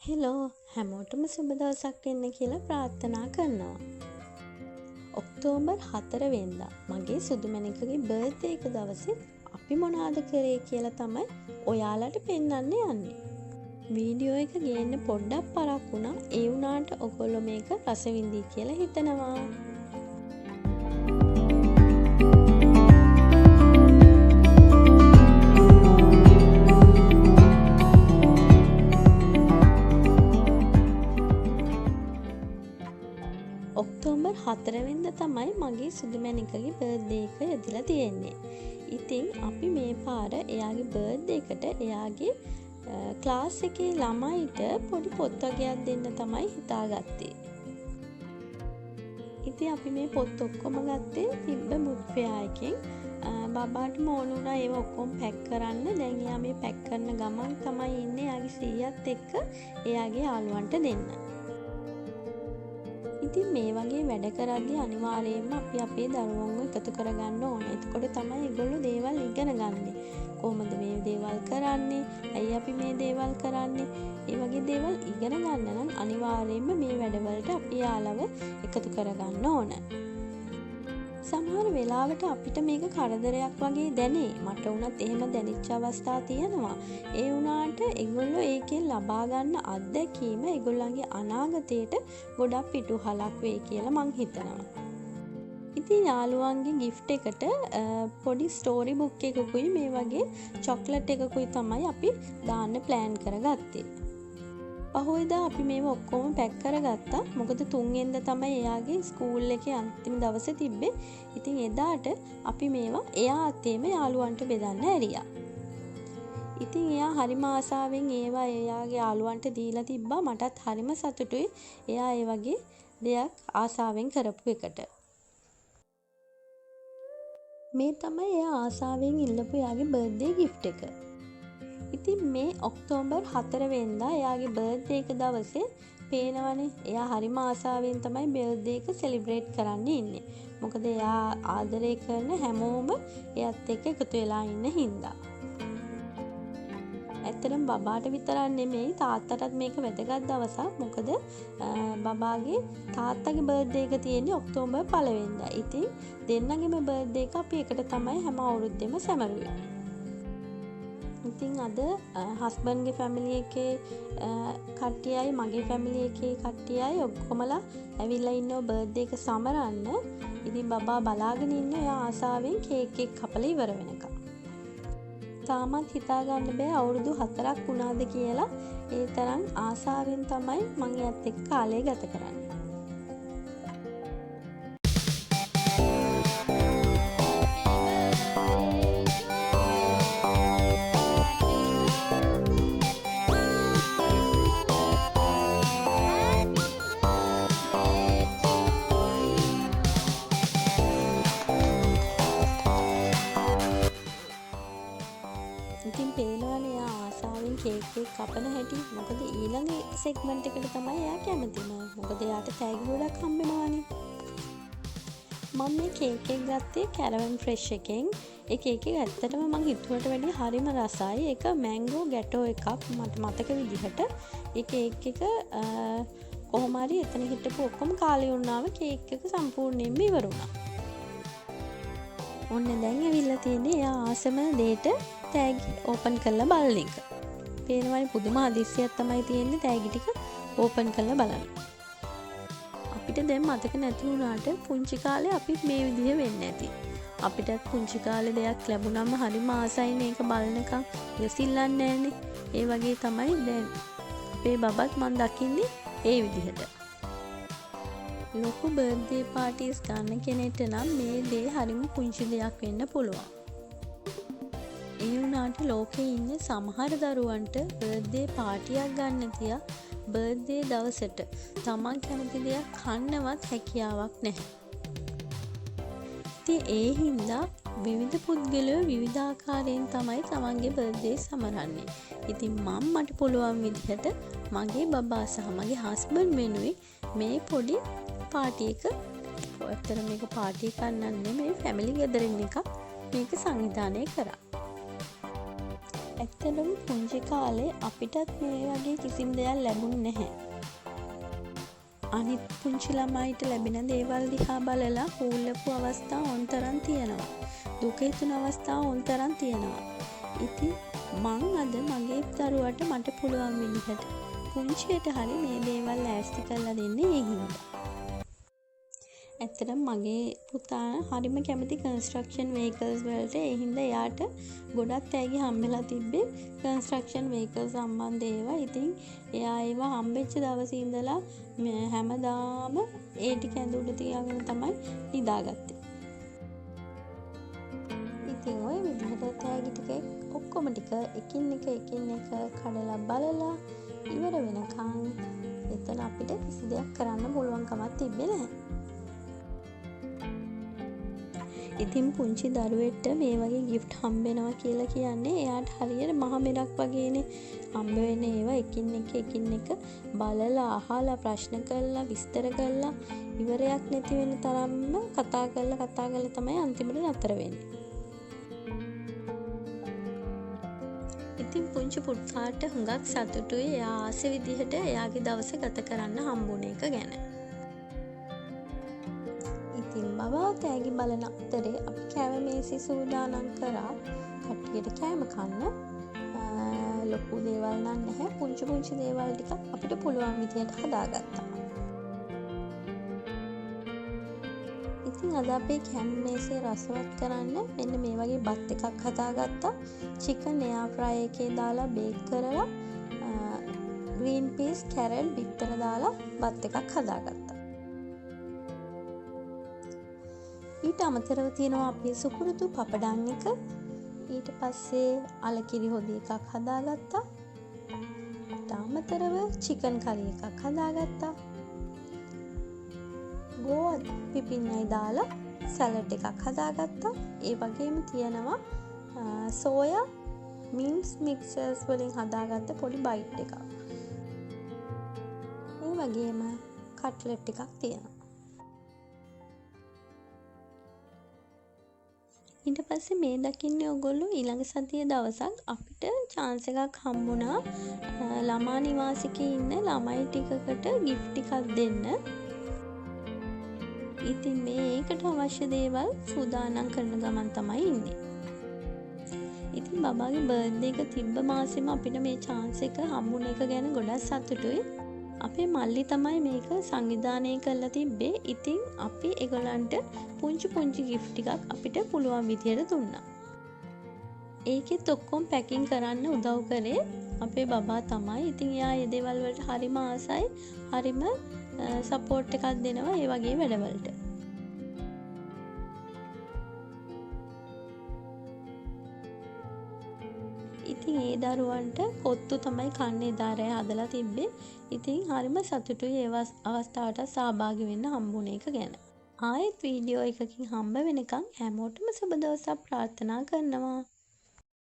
Hello හැමෝටම සුබ දවසක් වෙන්න කියලා ප්‍රාර්ථනා කරනවා. ඔක්තෝබර් 4 වෙනිදා මගේ සුදුමැණිකගේ බර්ත්ඩේ එක දවසේ අපි මොනවද කරේ කියලා තමයි ඔයාලට පෙන්වන්න යන්නේ. වීඩියෝ එක ගේන්න පොඩ්ඩක් පරක් වුණා. ඒ වුණාට ඔයගොල්ලෝ මේක රස විඳී කියලා හිතනවා. ඔක්තෝබර් 4 වෙනිදා තමයි මගේ සුදුමැණිකගේ බර්ත්ඩේ එක යදිලා තියෙන්නේ. ඉතින් අපි මේ පාර එයාගේ බර්ත්ඩේ එකට එයාගේ ක්ලාස් එකේ ළමයිට පොඩි පොත් වගේක් දෙන්න තමයි හිතාගත්තේ. ඉතින් අපි මේ පොත් ඔක්කොම ගත්තේ තිබ්බ බුක් ෆෙයා එකෙන්. බබාට ඕන වුණා ඒව ඔක්කොම පැක් කරන්න. දැන් එයා මේ පැක් කරන ගමන් තමයි ඉන්නේ එයාගේ සීයාත් එක්ක එයාගේ යාළුවන්ට දෙන්න. ඉතින් මේ වගේ වැඩ කරද්දී අනිවාර්යයෙන්ම අපි අපේ දරුවන්ව එකතු කරගන්න ඕනේ. එතකොට තමයි ඒගොල්ලෝ දේවල් ඉගෙන ගන්නේ. කොහොමද මේ දේවල් කරන්නේ? ඇයි අපි මේ දේවල් කරන්නේ? ඒ වගේ දේවල් ඉගෙන ගන්න නම් අනිවාර්යයෙන්ම මේ වැඩවලට අපි යාළව එකතු කරගන්න ඕන. සමහර වෙලාවට අපිට මේක කරදරයක් වගේ දැනේ. මට වුණත් එහෙම දැනෙච්ච අවස්ථා තියෙනවා. ඒ වුණාට ඒගොල්ලෝ ඒකෙන් ලබා ගන්න අත්දැකීම ඒගොල්ලන්ගේ අනාගතයට ගොඩක් පිටුහලක් වෙයි කියලා මං හිතනවා. ඉතින් යාළුවන්ගේ gift එකට පොඩි ස්ටෝරි බුක් එකකුයි මේ වගේ චොක්ලට් එකකුයි තමයි අපි දාන්න ප්ලෑන් කරගත්තේ. පහුවෙදා අපි මේව ඔක්කොම පැක් කරගත්තා. මොකද 3 වෙනිදා තමයි එයාගේ ස්කූල් එකේ අන්තිම දවසේ තිබ්බේ. ඉතින් එදාට අපි මේවා එයා අතේම යාළුවන්ට බෙදන්න ඇරියා. ඉතින් එයා හරිම ආසාවෙන් ඒවා එයාගේ යාළුවන්ට දීලා තිබ්බා. මටත් හරිම සතුටුයි එයා ඒ වගේ දෙයක් ආසාවෙන් කරපු එකට. මේ තමයි එයා ආසාවෙන් ඉල්ලපු එයාගේ බර්ත්ඩේ gift එක. ඉතින් මේ ඔක්තෝබර් 4 වෙනිදා එයාගේ බර්ත්ඩේ එක දවසේ පේනවනේ එයා හරිම ආසාවෙන් තමයි බර්ත්ඩේ එක සෙලිබ්‍රේට් කරන්න ඉන්නේ. මොකද එයා ආදරය කරන හැමෝම එයත් එක්ක එකතු වෙලා ඉන්න හින්දා. ඇත්තටම බබාට විතරක් නෙමෙයි තාත්තටත් මේක වැදගත් දවසක්. මොකද බබාගේ තාත්තගේ බර්ත්ඩේ එක තියෙන්නේ ඔක්තෝබර් 1 වෙනිදා. ඉතින් දෙන්නගේම බර්ත්ඩේ එක අපි එකට තමයි හැම අවුරුද්දෙම සැමරුවේ. ඉතින් අද හස්බන්ඩ්ගේ ෆැමිලි එකේ කට්ටියයි මගේ ෆැමිලි එකේ කට්ටියයි ඔක්කොමලා ඇවිල්ලා ඉන්නව බර්ත්ඩේ එක සමරන්න. ඉතින් බබා බලාගෙන ඉන්න එයා ආසාවෙන් කේක් එක කපලා ඉවර වෙනකම්. තාමත් හිතා ගන්න බෑ අවුරුදු 4ක් වුණාද කියලා. ඒ තරම් ආසාවෙන් තමයි මම එයත් එක්ක කාලය ගත කරන්නේ. ඉතින් පේනවනේ එයා ආසාවෙන් කේක් එක කපන හැටි. මොකද ඊළඟ සෙග්මන්ට් එකට තමයි එයා කැමතිම. මොකද එයාට තෑගි ගොඩක් හම්බෙනවානේ. මම මේ කේක් එක ගත්තේ කැරවන් ෆ්‍රෙෂ් එකෙන්. ඒ කේක් එක ඇත්තටම මං හිතුවට වැඩිය හරිම රසයි. ඒක මැංගෝ ගැටෝ එකක් මට මතක විදිහට. ඒ කේක් එක කොහොම හරි එතන හිටපු ඔක්කොම කාලේ වුණාම කේක් එක සම්පූර්ණයෙන්ම ඉවර වුණා. ඔන්න දැන් ඇවිල්ලා තියෙන්නේ එයා ආසම දෙයට තෑගි ඕපන් කරලා බලන එක. පේනවනේ පුදුම හදිස්සියක් තමයි තියෙන්නේ තෑගි ටික ඕපන් කරලා බලන්න. අපිට දැන් මතක නැති වුණාට පුංචි කාලේ අපිත් මේ විදිහ වෙන්නේ නැති. අපිටත් පුංචි කාලේ දෙයක් ලැබුණාම හරිම ආසයිනේ ඒක බලනකම්. ඉවසිල්ලන්නේ නැහනේ. ඒ වගේ තමයි දැන් අපේ බබත් මන් දකින්නේ ඒ විදිහට. ලොකු බර්ත්ඩේ පාටිස් ගන්න කෙනෙක්ට නම් මේ දේ හරිම පුංචි දෙයක් වෙන්න පුළුවන්. ඒ වුණාට ලෝකේ ඉන්න සමහර දරුවන්ට බර්ත්ඩේ පාටියක් ගන්න තියා බර්ත්ඩේ දවසට තමන් කැමති දෙයක් කන්නවත් හැකියාවක් නැහැ. ඉතින් ඒ හින්දා විවිධ පුද්ගලයෝ විවිධාකාරයෙන් තමයි තමන්ගේ බර්ත්ඩේ සමරන්නේ. ඉතින් මට පුළුවන් විදිහට මගේ බබා සහ මගේ හස්බන්ඩ් වෙනුවෙන් මේ පොඩි පාටි එක ඇත්තට මේක පාටි එකක් නෙමෙයි ෆැමිලි ගැදරින් එකක් මේක සංවිධානය කරා. ඇත්තටම පුංචි කාලේ අපිටත් මේ වගේ කිසිම දෙයක් ලැබුණ නැහැ. අනිත් පුංචි ළමයිට ලැබෙන දේවල් දිහා බලලා හූල්ලපු අවස්ථා ඔන්තරම් තියෙනවා. දුක හිතුන අවස්ථා ඔන්තරම් තියෙනවා. ඉතින් මං අද මගේ දරුවට මට පුළුවන් විදිහට පුංචියට හරි මේ දේවල් ලෑස්ති කරලා දෙන්නේ ඒ හින්දා. ඇත්තටම මගේ පුතා හරිම කැමති කන්ස්ට්‍රක්ෂන් වේකල්ස් වලට. ඒ හින්දා එයාට ගොඩක් තෑගි හම්බෙලා තිබ්බේ කන්ස්ට්‍රක්ෂන් වේකල්ස් සම්බන්ධ ඒවා. ඉතින් එයා ඒවා හම්බෙච්ච දවසේ ඉඳලා හැමදාම ඒ ටික ඇඳුම් තියාගෙන තමයි නිදාගත්තේ. ඉතින් ওই විදිහට තෑගි ටික ඔක්කොම ටික එකින් එක කඩලා බලලා ඉවර වෙනකන් එතන අපිට කිසි දෙයක් කරන්න පුළුවන් කමක් තිබ්බේ නැහැ. ඉතින් පුංචි දරුවෙක්ට මේ වගේ ගිෆ්ට් හම්බෙනවා කියලා කියන්නේ එයාට හරියට මහ මෙරක් වගේනේ. හම්බ වෙන ඒවා එකින් එක බලලා අහලා ප්‍රශ්න කරලා විස්තර කරලා ඉවරයක් නැති වෙන තරම්ම කතා කරලා තමයි අන්තිමට නතර වෙන්නේ. ඉතින් පුංචි පුතාට හුඟක් සතුටුයි එයා ආස විදිහට එයාගේ දවස ගත කරන්න හම්බුන එක ගැන. ඉතින් බබා තෑගි බලන අතරේ අපි කෑම මේසෙ සූදානම් කරා කට්ටියට කෑම කන්න. ලොකු දේවල් නම් නැහැ, පුංචි දේවල් ටික අපිට පුළුවන් විදිහට හදාගත්තා. ඉතින් අද අපේ කෑම මේසෙ රසවත් කරන්න මෙන්න මේ වගේ බත් එකක් හදාගත්තා. චිකන් එයාර් ෆ්‍රයි එකේ දාලා බේක් කරලා ග්‍රීන් පීස් කැරට් බිත්තර දාලා බත් එකක් හදාගත්තා. ඊට අමතරව තියෙනවා අපේ සුකුරුතු පපඩම් එක. ඊට පස්සේ අලකිරි හොදි එකක් හදාගත්තා. ඊට අමතරව චිකන් කරි එකක් හදාගත්තා. ගෝවද පිපින්නයි දාලා සැලඩ් එකක් හදාගත්තා. ඒ වගේම තියෙනවා සෝයා මින්ස් මික්සර්ස් වලින් හදාගත්ත පොඩි බයිට් එකක්. ඒ වගේම කට්ලට් එකක් තියෙනවා. ඊට පස්සේ මේ දකින්නේ ඔයගොල්ලෝ ඊළඟ සතියේ දවසක් අපිට chance එකක් හම්බුණා ළමා නිවාසිකේ ඉන්න ළමයි ටිකකට gift එකක් දෙන්න. ඉතින් මේකට අවශ්‍ය දේවල් සූදානම් කරන ගමන් තමයි ඉන්නේ. ඉතින් බබාගේ බර්ත්ඩේ එක තිබ්බ මාසෙම අපිට මේ chance එක හම්බුන එක ගැන ගොඩක් සතුටුයි. අපේ මල්ලි තමයි මේක සංවිධානය කරලා තිබ්බේ. ඉතින් අපි ඒගොල්ලන්ට පුංචි gift ටිකක් අපිට පුළුවන් විදියට දුන්නා. ඒකෙත් ඔක්කොම පැකින් කරන්න උදව් කරේ අපේ බබා තමයි. ඉතින් එයා මේ දේවල් වලට හරිම ආසයි. හරිම සපෝට් එකක් දෙනවා ඒ වගේ වැඩවලට. ඉතින් ඒ දරුවන්ට කොත්තු තමයි කන්නේ දාරය හදලා තිබ්බේ. ඉතින් හරිම සතුටුයි ඒ අවස්ථාවට සහභාගී වෙන්න හම්බුන එක ගැන. ආයෙත් වීඩියෝ එකකින් හම්බ වෙනකන් හැමෝටම සුබ දවසක් ප්‍රාර්ථනා කරනවා.